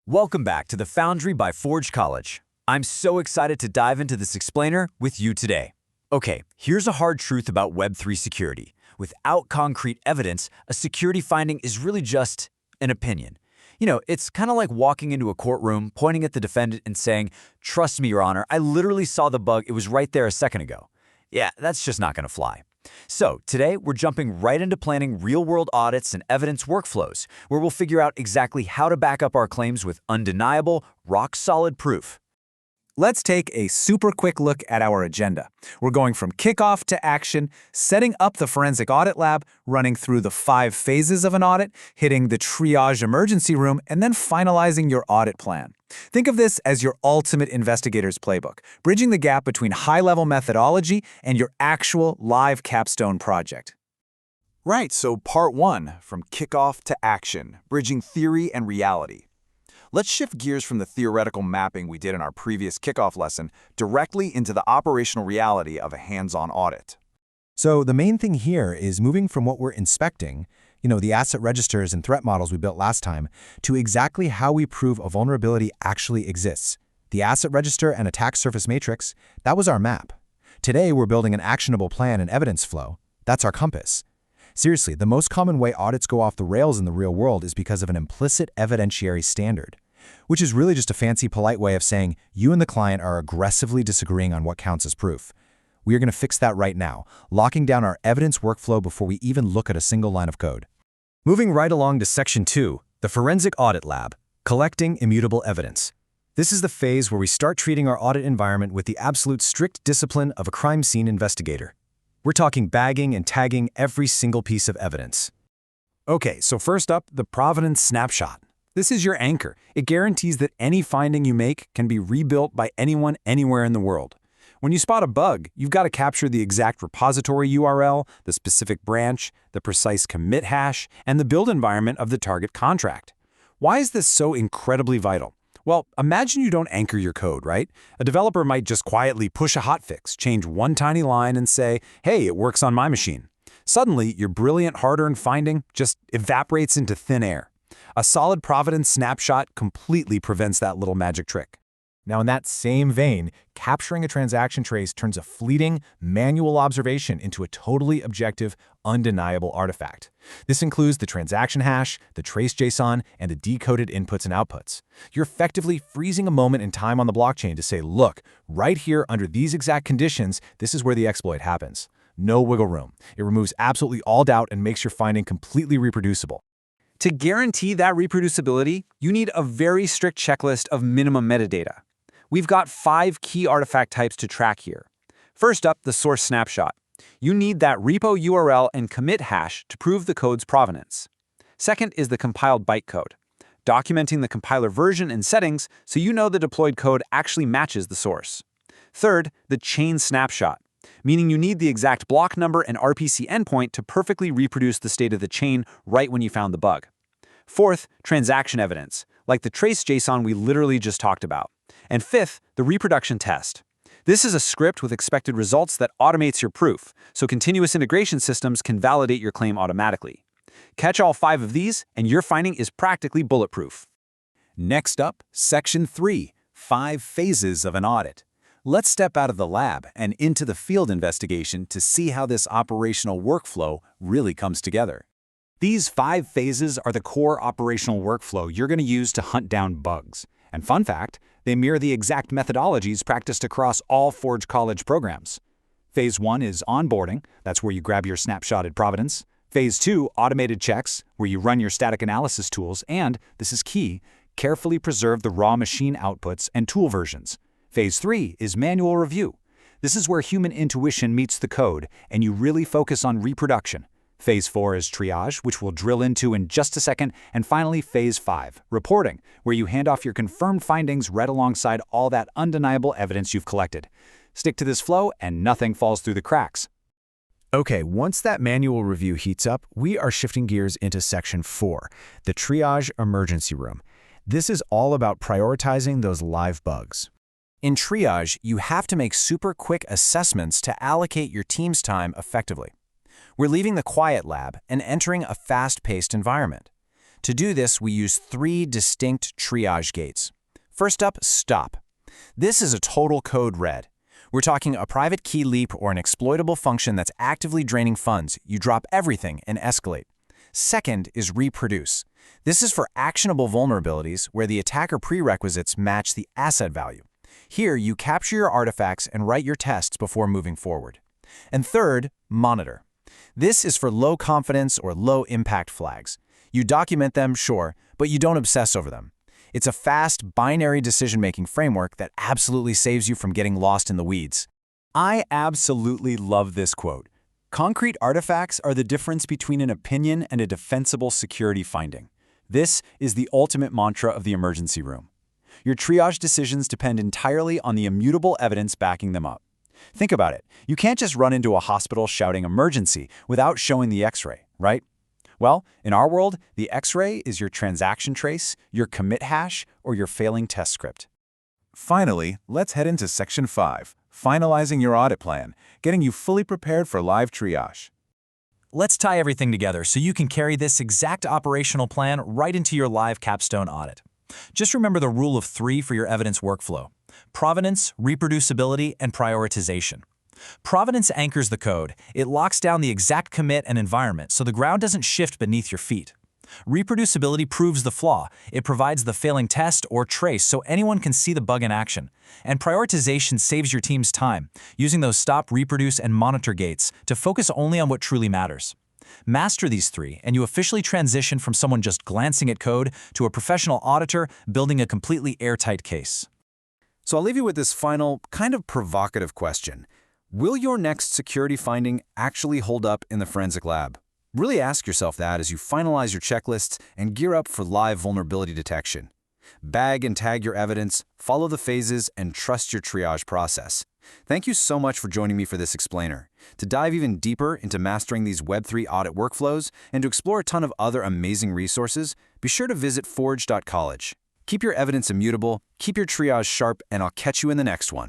Welcome back to the Foundry by Forge College. I'm so excited to dive into this explainer with you today. Okay, here's a hard truth about Web3 security. Without concrete evidence, a security finding is really just an opinion. It's kind of like walking into a courtroom, pointing at the defendant and saying, "Trust me, Your Honor, I literally saw the bug, it was right there a second ago." Yeah, that's just not gonna fly. So today, we're jumping right into planning real-world audits and evidence workflows, where we'll figure out exactly how to back up our claims with undeniable, rock-solid proof. Let's take a super quick look at our agenda. We're going from kickoff to action, setting up the forensic audit lab, running through the 5 phases of an audit, hitting the triage emergency room, and then finalizing your audit plan. Think of this as your ultimate investigator's playbook, bridging the gap between high-level methodology and your actual live capstone project. Right, so part 1, from kickoff to action, bridging theory and reality. Let's shift gears from the theoretical mapping we did in our previous kickoff lesson directly into the operational reality of a hands-on audit. So the main thing here is moving from what we're inspecting, the asset registers and threat models we built last time, to exactly how we prove a vulnerability actually exists. The asset register and attack surface matrix, that was our map. Today, we're building an actionable plan and evidence flow. That's our compass. Seriously, the most common way audits go off the rails in the real world is because of an implicit evidentiary standard, which is really just a fancy, polite way of saying you and the client are aggressively disagreeing on what counts as proof. We are going to fix that right now, locking down our evidence workflow before we even look at a single line of code. Moving right along to Section 2, the Forensic Audit Lab, collecting immutable evidence. This is the phase where we start treating our audit environment with the absolute strict discipline of a crime scene investigator. We're talking bagging and tagging every single piece of evidence. Okay, so first up, the provenance snapshot. This is your anchor. It guarantees that any finding you make can be rebuilt by anyone anywhere in the world. When you spot a bug, you've got to capture the exact repository URL, the specific branch, the precise commit hash, and the build environment of the target contract. Why is this so incredibly vital? Well, imagine you don't anchor your code, right? A developer might just quietly push a hotfix, change one tiny line, and say, "Hey, it works on my machine." Suddenly, your brilliant hard-earned finding just evaporates into thin air. A solid provenance snapshot completely prevents that little magic trick. Now, in that same vein, capturing a transaction trace turns a fleeting, manual observation into a totally objective, undeniable artifact. This includes the transaction hash, the trace JSON, and the decoded inputs and outputs. You're effectively freezing a moment in time on the blockchain to say, look, right here under these exact conditions, this is where the exploit happens. No wiggle room. It removes absolutely all doubt and makes your finding completely reproducible. To guarantee that reproducibility, you need a very strict checklist of minimum metadata. We've got 5 key artifact types to track here. First up, the source snapshot. You need that repo URL and commit hash to prove the code's provenance. Second is the compiled bytecode, documenting the compiler version and settings so you know the deployed code actually matches the source. Third, the chain snapshot, meaning you need the exact block number and RPC endpoint to perfectly reproduce the state of the chain right when you found the bug. Fourth, transaction evidence, like the trace JSON we literally just talked about. And fifth, the reproduction test. This is a script with expected results that automates your proof, so continuous integration systems can validate your claim automatically. Catch all 5 of these, and your finding is practically bulletproof. Next up, Section 3, 5 phases of an audit. Let's step out of the lab and into the field investigation to see how this operational workflow really comes together. These 5 phases are the core operational workflow you're going to use to hunt down bugs. And fun fact, they mirror the exact methodologies practiced across all Forge College programs. Phase 1 is onboarding. That's where you grab your snapshotted provenance. Phase 2, automated checks, where you run your static analysis tools and, this is key, carefully preserve the raw machine outputs and tool versions. Phase 3 is manual review. This is where human intuition meets the code, and you really focus on reproduction. Phase 4 is triage, which we'll drill into in just a second, and finally Phase 5, reporting, where you hand off your confirmed findings right alongside all that undeniable evidence you've collected. Stick to this flow and nothing falls through the cracks. Okay, once that manual review heats up, we are shifting gears into Section 4, the triage emergency room. This is all about prioritizing those live bugs. In triage, you have to make super quick assessments to allocate your team's time effectively. We're leaving the quiet lab and entering a fast-paced environment. To do this, we use 3 distinct triage gates. First up, stop. This is a total code red. We're talking a private key leap or an exploitable function that's actively draining funds. You drop everything and escalate. Second is reproduce. This is for actionable vulnerabilities where the attacker prerequisites match the asset value. Here, you capture your artifacts and write your tests before moving forward. And third, monitor. This is for low confidence or low impact flags. You document them, sure, but you don't obsess over them. It's a fast, binary decision-making framework that absolutely saves you from getting lost in the weeds. I absolutely love this quote. Concrete artifacts are the difference between an opinion and a defensible security finding. This is the ultimate mantra of the emergency room. Your triage decisions depend entirely on the immutable evidence backing them up. Think about it. You can't just run into a hospital shouting emergency without showing the X-ray, right? Well, in our world, the X-ray is your transaction trace, your commit hash, or your failing test script. Finally, let's head into Section 5, finalizing your audit plan, getting you fully prepared for live triage. Let's tie everything together so you can carry this exact operational plan right into your live capstone audit. Just remember the rule of 3 for your evidence workflow: provenance, reproducibility, and prioritization. Provenance anchors the code. It locks down the exact commit and environment so the ground doesn't shift beneath your feet. Reproducibility proves the flaw. It provides the failing test or trace so anyone can see the bug in action. And prioritization saves your team's time, using those stop, reproduce, and monitor gates to focus only on what truly matters. Master these 3, and you officially transition from someone just glancing at code to a professional auditor building a completely airtight case. So I'll leave you with this final, kind of provocative question. Will your next security finding actually hold up in the forensic lab? Really ask yourself that as you finalize your checklists and gear up for live vulnerability detection. Bag and tag your evidence, follow the phases, and trust your triage process. Thank you so much for joining me for this explainer. To dive even deeper into mastering these Web3 audit workflows and to explore a ton of other amazing resources, be sure to visit forge.college. Keep your evidence immutable, keep your triage sharp, and I'll catch you in the next one.